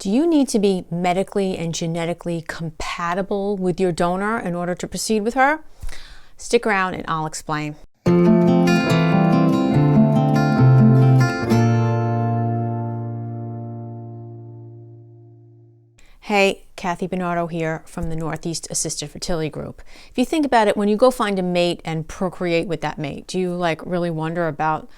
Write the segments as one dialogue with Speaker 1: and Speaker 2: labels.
Speaker 1: Do you need to be medically and genetically compatible with your donor in order to proceed with her? Stick around and I'll explain. Hey, Kathy Benardo here from the Northeast Assisted Fertility Group. If you think about it, when you go find a mate and procreate with that mate, do you really wonder about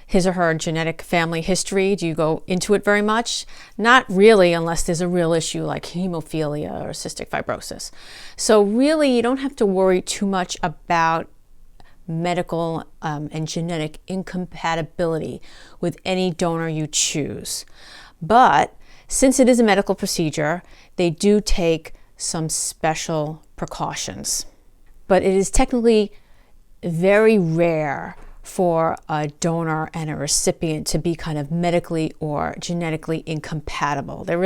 Speaker 1: his or her genetic family history? Do you go into it very much? Not really, unless there's a real issue like hemophilia or cystic fibrosis. So really, you don't have to worry too much about medical and genetic incompatibility with any donor you choose. But since it is a medical procedure, they do take some special precautions. But it is technically very rare for a donor and a recipient to be kind of medically or genetically incompatible. That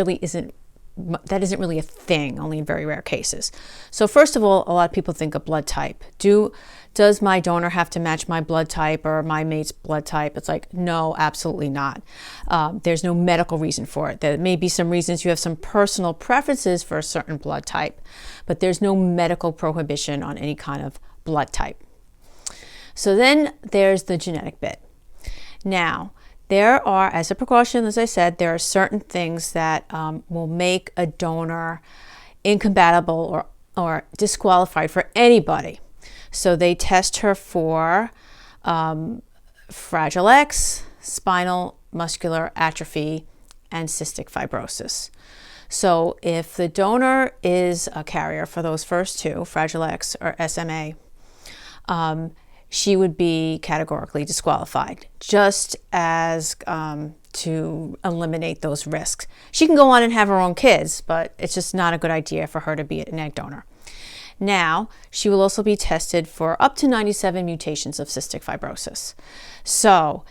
Speaker 1: isn't really a thing, only in very rare cases. So first of all, a lot of people think of blood type. Does my donor have to match my blood type or my mate's blood type? It's like, no, absolutely not. There's no medical reason for it. There may be some reasons you have some personal preferences for a certain blood type, but there's no medical prohibition on any kind of blood type. So then there's the genetic bit. Now, there are, as a precaution, as I said, there are certain things that will make a donor incompatible or disqualified for anybody. So they test her for Fragile X, spinal muscular atrophy, and cystic fibrosis. So if the donor is a carrier for those first two, Fragile X or SMA, she would be categorically disqualified, just as to eliminate those risks. She can go on and have her own kids, but it's just not a good idea for her to be an egg donor. Now, she will also be tested for up to 97 mutations of cystic fibrosis. So,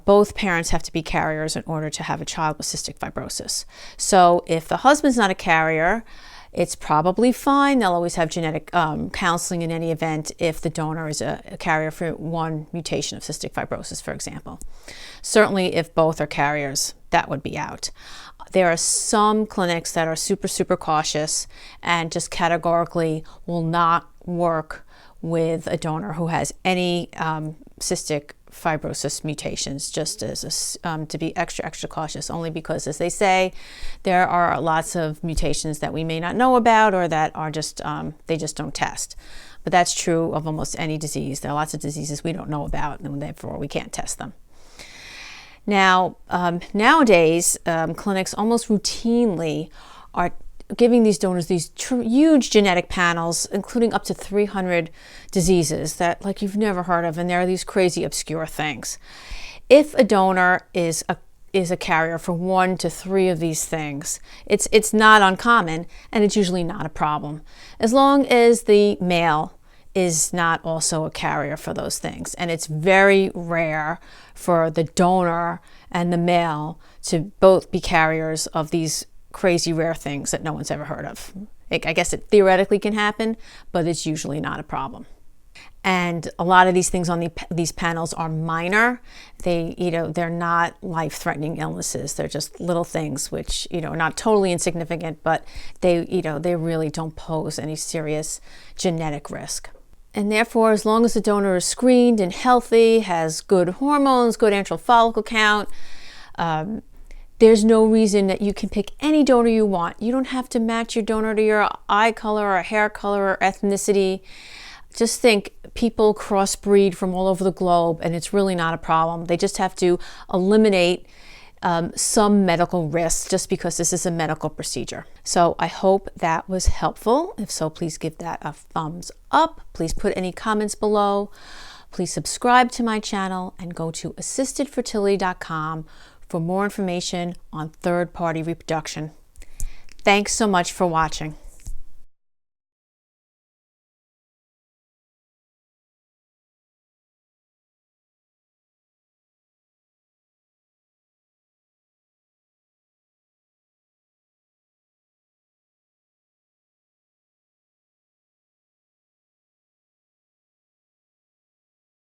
Speaker 1: both parents have to be carriers in order to have a child with cystic fibrosis. So, if the husband's not a carrier, it's probably fine. They'll always have genetic counseling in any event if the donor is a carrier for one mutation of cystic fibrosis, for example. Certainly, if both are carriers, that would be out. There are some clinics that are super cautious and just categorically will not work with a donor who has any cystic fibrosis mutations, just as to be extra cautious, only because, as they say, there are lots of mutations that we may not know about or that are just they just don't test. But that's true of almost any disease. There are lots of diseases we don't know about, and therefore we can't test them. Now, nowadays, clinics almost routinely are giving these donors these huge genetic panels, including up to 300 diseases that you've never heard of, and there are these crazy obscure things. If a donor is a carrier for 1 to 3 of these things, it's not uncommon, and it's usually not a problem, as long as the male is not also a carrier for those things. And it's very rare for the donor and the male to both be carriers of these crazy rare things that no one's ever heard of. I guess it theoretically can happen, but it's usually not a problem. And a lot of these things on these panels are minor. They're not life-threatening illnesses. They're just little things which, are not totally insignificant, but they really don't pose any serious genetic risk. And therefore, as long as the donor is screened and healthy, has good hormones, good antral follicle count, there's no reason that you can pick any donor you want. You don't have to match your donor to your eye color or hair color or ethnicity. Just think, people crossbreed from all over the globe, and it's really not a problem. They just have to eliminate some medical risks just because this is a medical procedure. So I hope that was helpful. If so, please give that a thumbs up. Please put any comments below. Please subscribe to my channel and go to assistedfertility.com for more information on third-party reproduction. Thanks so much for watching.